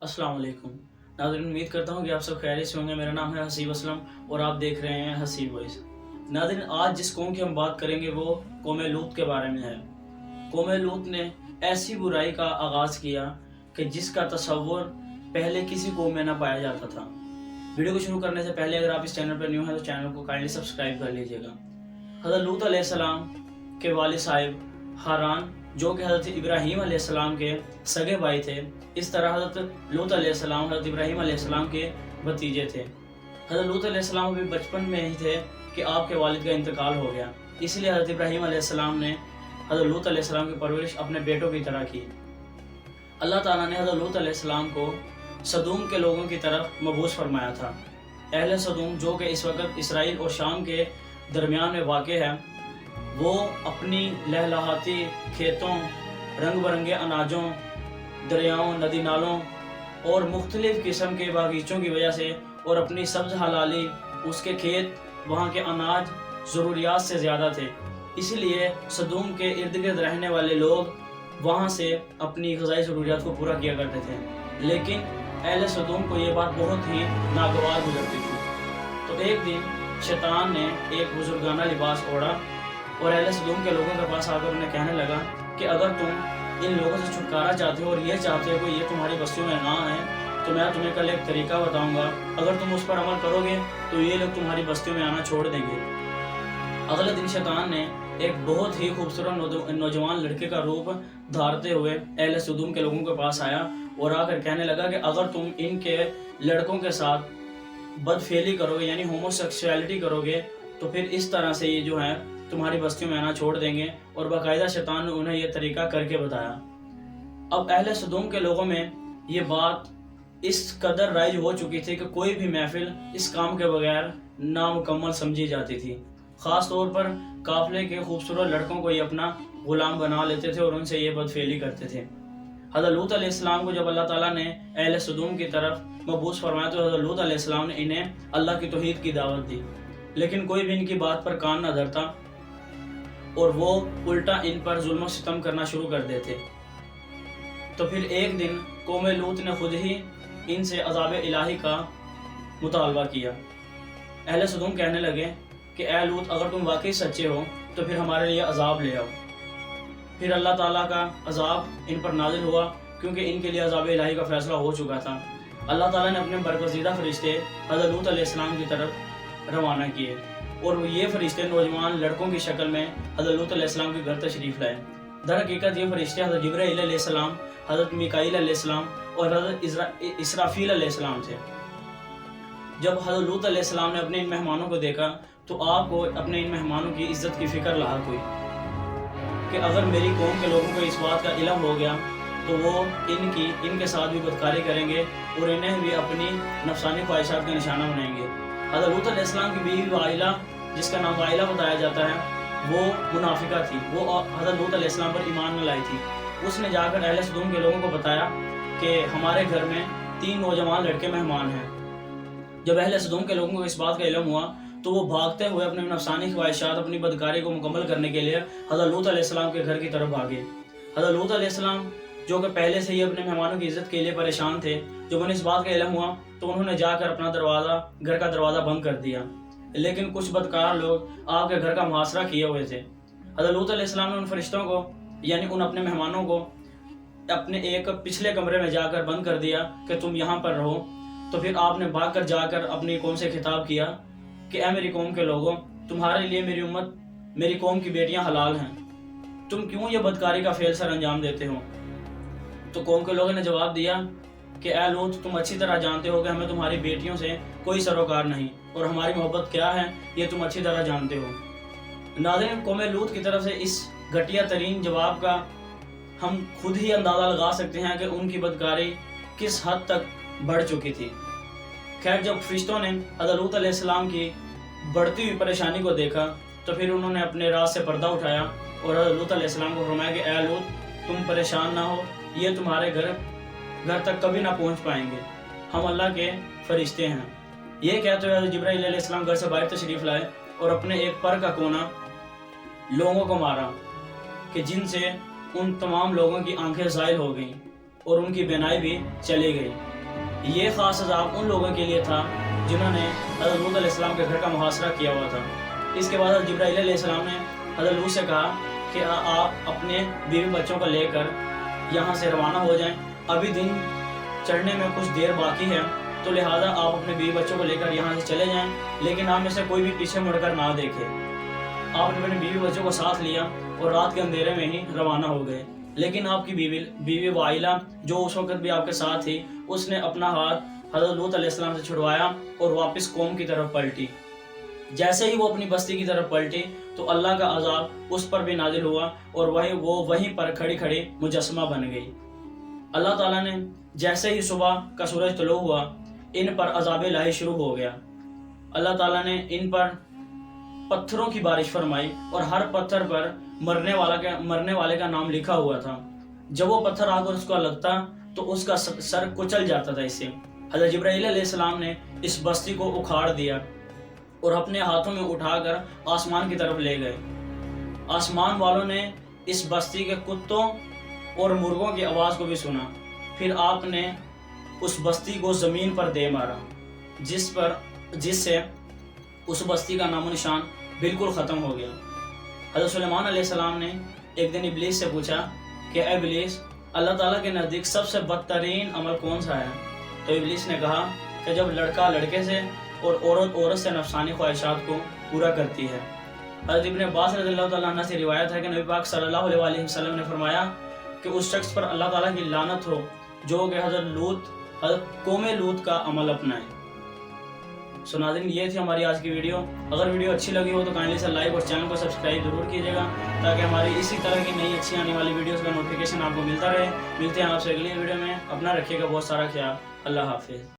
अस्सलाम वालेकुम नाज़रीन, उम्मीद करता हूँ कि आप सब खैरियत से होंगे। मेरा नाम है हसीब असलम और आप देख रहे हैं हसीब वॉइस। नाज़रीन, आज जिस कौम की हम बात करेंगे वो कौम लूत के बारे में है। कौम लूत ने ऐसी बुराई का आगाज़ किया कि जिसका तसव्वुर पहले किसी कौम में ना पाया जाता था। वीडियो को शुरू करने से पहले अगर आप इस चैनल पर न्यू हैं तो चैनल को काइंडली सब्सक्राइब कर लीजिएगा। हज़रत लूत अलैहिस्सलाम के वालिद साहिब हारान, जो कि हज़रत इब्राहीम अलैहिस्सलाम के सगे भाई थे, इस तरह हज़रत लूत अलैहिस्सलाम हज़रत इब्राहीम अलैहिस्सलाम के भतीजे थे। हज़रत लूत अलैहिस्सलाम अभी बचपन में ही थे कि आपके वालिद का इंतकाल हो गया, इसलिए हज़रत इब्राहीम अलैहिस्सलाम ने हज़रत लूत अलैहिस्सलाम की परवरिश अपने बेटों की तरह की। अल्लाह ताला ने हज़रत लूत अलैहिस्सलाम को सदूम के लोगों की तरफ मबूस फरमाया था। अहले सदूम, जो कि इस वक्त इसराइल और शाम के दरमियान में वाक़ है, वो अपनी लहलहाती खेतों, रंग बरंगे अनाजों, दरियाओं, नदी नालों और मुख्तलिफ़ किस्म के बागीचों की वजह से और अपनी सब्ज़ हलाली, उसके खेत, वहाँ के अनाज ज़रूरियात से ज़्यादा थे। इसलिए सदूम के इर्द गिर्द रहने वाले लोग वहाँ से अपनी ग़िज़ाई ज़रूरियात को पूरा किया करते थे, लेकिन अहले सदूम को ये बात बहुत ही नागवार गुजरती थी। तो एक दिन शैतान ने एक बुजुर्गाना लिबास ओढ़ा और अहले सदूम के लोगों के पास आकर उन्हें कहने लगा कि अगर तुम इन लोगों से छुटकारा चाहते हो और ये चाहते हो कि ये तुम्हारी बस्तियों में ना आए, तो मैं तुम्हें कल एक तरीका बताऊंगा। अगर तुम उस पर अमल करोगे तो ये लोग तुम्हारी बस्तियों में आना छोड़ देंगे। अगले दिन शैतान ने एक बहुत ही खूबसूरत नौजवान लड़के का रूप धारते हुए अहले सदूम के लोगों के पास आया और आकर कहने लगा कि अगर तुम इनके लड़कों के साथ बदफेली करोगे, यानी होमोसेक्सुअलिटी करोगे, तो फिर इस तरह से ये जो है तुम्हारी बस्तियों में आना छोड़ देंगे। और बाकायदा शैतान ने उन्हें यह तरीका करके बताया। अब अहले सदूम के लोगों में ये बात इस कदर राइज हो चुकी थी कि कोई भी महफिल इस काम के बगैर नामुकम्मल समझी जाती थी। ख़ास तौर पर काफ़िले के खूबसूरत लड़कों को ये अपना गुलाम बना लेते थे और उनसे ये बदफेली करते थे। हज़रत लूत अलैहिस्सलाम को जब अल्लाह ताला ने अहले सदूम की तरफ मबूस फरमाया तो हज़रत लूत अलैहिस्सलाम ने इन्हें अल्लाह की तौहीद की दावत दी, लेकिन कोई भी इनकी बात पर कान न धरता और वो उल्टा इन पर जुल्म सितम करना शुरू कर देते। तो फिर एक दिन कौम लूत ने खुद ही इनसे अज़ाब इलाही का मुतालबा किया। अहले सदूम कहने लगे कि ए लूत, अगर तुम वाकई सच्चे हो तो फिर हमारे लिए अज़ाब ले आओ। फिर अल्लाह ताला का अज़ाब इन पर नाजिल हुआ, क्योंकि इनके लिए अज़ाब इलाही का फ़ैसला हो चुका था। अल्लाह ताला ने अपने बरगज़ीदा फ़रिश्ते हज़रत लूत अलैहिस्सलाम की तरफ रवाना किए और ये फ़रिश्ते नौजवान लड़कों की शक्ल में हज़रत लूत अलैहिस्सलाम के घर तशरीफ़ लाए। दर हकीकत ये फ़रिश्ते हज़रत जिब्राईल अलैहिस्सलाम, हज़रत मीकाईल अलैहिस्सलाम और हज़रत इसराफील अलैहिस्सलाम थे। जब हज़रत लूत अलैहिस्सलाम ने अपने इन मेहमानों को देखा तो आपको अपने इन मेहमानों की इज़्ज़त की फ़िक्र लाहक हुई कि अगर मेरी कौम के लोगों को इस बात का इल्म हो गया तो वो इनके साथ भी बदकारी करेंगे और इन्हें भी अपनी नफसानी ख्वाहिशात का निशाना बनाएंगे। हज़रत लूत अलैहिस्सलाम की बीवी वाइला, जिसका नाम वाइला बताया जाता है, वो मुनाफिका थी। वो हज़रत लूत अलैहिस्सलाम पर ईमान न लाई थी। उसने जाकर अहले सदूम के लोगों को बताया कि हमारे घर में 3 नौजवान लड़के मेहमान हैं। जब अहले सदूम के लोगों को इस बात का इल्म हुआ तो वो भागते हुए अपनी नफसानी ख्वाहिशात, अपनी बदकारी को मुकम्मल करने के लिए हज़रत लूत अलैहिस्सलाम के घर की तरफ भागे। हज़रत लूत अलैहिस्सलाम, जो कि पहले से ही अपने मेहमानों की इज़्ज़त के लिए परेशान थे, जब उन्हें इस बात का इल्म हुआ तो उन्होंने जाकर अपना घर का दरवाज़ा बंद कर दिया। लेकिन कुछ बदकार लोग आपके घर का मुहासरा किए हुए थे। हज़रत लूत अलैहिस्सलाम ने उन फरिश्तों को, यानी उन अपने मेहमानों को, अपने एक पिछले कमरे में जाकर बंद कर दिया कि तुम यहाँ पर रहो। तो फिर आपने भाग कर जाकर अपनी कौम से खिताब किया कि ऐ मेरी कौम के लोगों, तुम्हारे लिए मेरी उम्मत, मेरी कौम की बेटियां हलाल हैं, तुम क्यों ये बदकारी का फेल सर अंजाम देते हो? तो कौम के लोगों ने जवाब दिया कि ऐ लूत, तुम अच्छी तरह जानते हो कि हमें तुम्हारी बेटियों से कोई सरोकार नहीं और हमारी मोहब्बत क्या है ये तुम अच्छी तरह जानते हो। नाज़रीन, कौम लूत की तरफ से इस घटिया तरीन जवाब का हम खुद ही अंदाज़ा लगा सकते हैं कि उनकी बदकारी किस हद तक बढ़ चुकी थी। खैर, जब फरिश्तों ने हज़रत लूत अलैहिस्सलाम की बढ़ती हुई परेशानी को देखा तो फिर उन्होंने अपने राज से पर्दा उठाया और हज़रत लूत अलैहिस्सलाम को फरमाया कि ऐ लूत, तुम परेशान ना हो, ये तुम्हारे घर तक कभी ना पहुंच पाएंगे, हम अल्लाह के फरिश्ते हैं। ये कहते हुए हज़रत जिब्राईल अलैहिस्सलाम घर से बाहर तशरीफ़ लाए और अपने एक पर का कोना लोगों को मारा कि जिनसे उन तमाम लोगों की आंखें ज़ाइल हो गईं और उनकी बिनाई भी चली गई। یہ خاص عذاب ان لوگوں کے لیے تھا جنہوں نے حضرت لوط علیہ السلام کے گھر کا محاصرہ کیا ہوا تھا۔ اس کے بعد حضرت جبرائیل علیہ السلام نے حضرت لوط سے کہا کہ آپ اپنے بیوی بچوں کو لے کر یہاں سے روانہ ہو جائیں، ابھی دن چڑھنے میں کچھ دیر باقی ہے، تو لہٰذا آپ اپنے بیوی بچوں کو لے کر یہاں سے چلے جائیں، لیکن آپ میں سے کوئی بھی پیچھے مڑ کر نہ دیکھے۔ آپ نے اپنے بیوی بچوں کو ساتھ لیا اور رات کے اندھیرے میں ہی روانہ ہو گئے، لیکن آپ کی بیوی وائلہ جو اس وقت بھی آپ کے ساتھ تھی، اس نے اپنا ہاتھ حضرت لوط علیہ السلام سے چھڑوایا اور واپس قوم کی طرف پلٹی۔ جیسے ہی وہ اپنی بستی کی طرف پلٹی تو اللہ کا عذاب اس پر بھی نازل ہوا اور وہ وہیں پر کھڑی کھڑی مجسمہ بن گئی۔ اللہ تعالیٰ نے جیسے ہی صبح کا سورج طلوع ہوا ان پر عذاب الہی شروع ہو گیا۔ اللہ تعالیٰ نے ان پر پتھروں کی بارش فرمائی اور ہر پتھر پر مرنے والے کا نام لکھا ہوا تھا۔ جب وہ پتھر آ کر اس کو لگتا تو اس کا سر کچل جاتا تھا۔ اس سے حضرت جبرائیل علیہ السلام نے اس بستی کو اکھاڑ دیا اور اپنے ہاتھوں میں اٹھا کر آسمان کی طرف لے گئے۔ آسمان والوں نے اس بستی کے کتوں اور مرغوں کی آواز کو بھی سنا۔ پھر آپ نے اس بستی کو زمین پر دے مارا، جس سے اس بستی کا نام و نشان بالکل ختم ہو گیا۔ حضرت سلیمان علیہ السلام نے ایک دن ابلیس سے پوچھا کہ اے ابلیس، اللہ تعالیٰ کے نزدیک سب سے بدترین عمل کون سا ہے؟ تو ابلیس نے کہا کہ جب لڑکا لڑکے سے اور عورت سے نفسانی خواہشات کو پورا کرتی ہے۔ حضرت ابن عباس رضی اللہ تعالیٰ عنہ سے روایت ہے کہ نبی پاک صلی اللہ علیہ وسلم نے فرمایا کہ اس شخص پر اللہ تعالیٰ کی لعنت ہو جو کہ حضرت قوم لوط کا عمل اپنائے۔ سو ناظرین، یہ تھی ہماری آج کی ویڈیو۔ اگر ویڈیو اچھی لگی ہو تو کائنڈلی سے لائک اور چینل کو سبسکرائب ضرور کیجیے گا تاکہ ہماری اسی طرح کی نئی اچھی آنے والی ویڈیوز کا نوٹیفیکیشن آپ کو ملتا رہے۔ ملتے ہیں آپ سے اگلی ویڈیو میں۔ اپنا رکھیے گا بہت سارا خیال۔ اللہ حافظ۔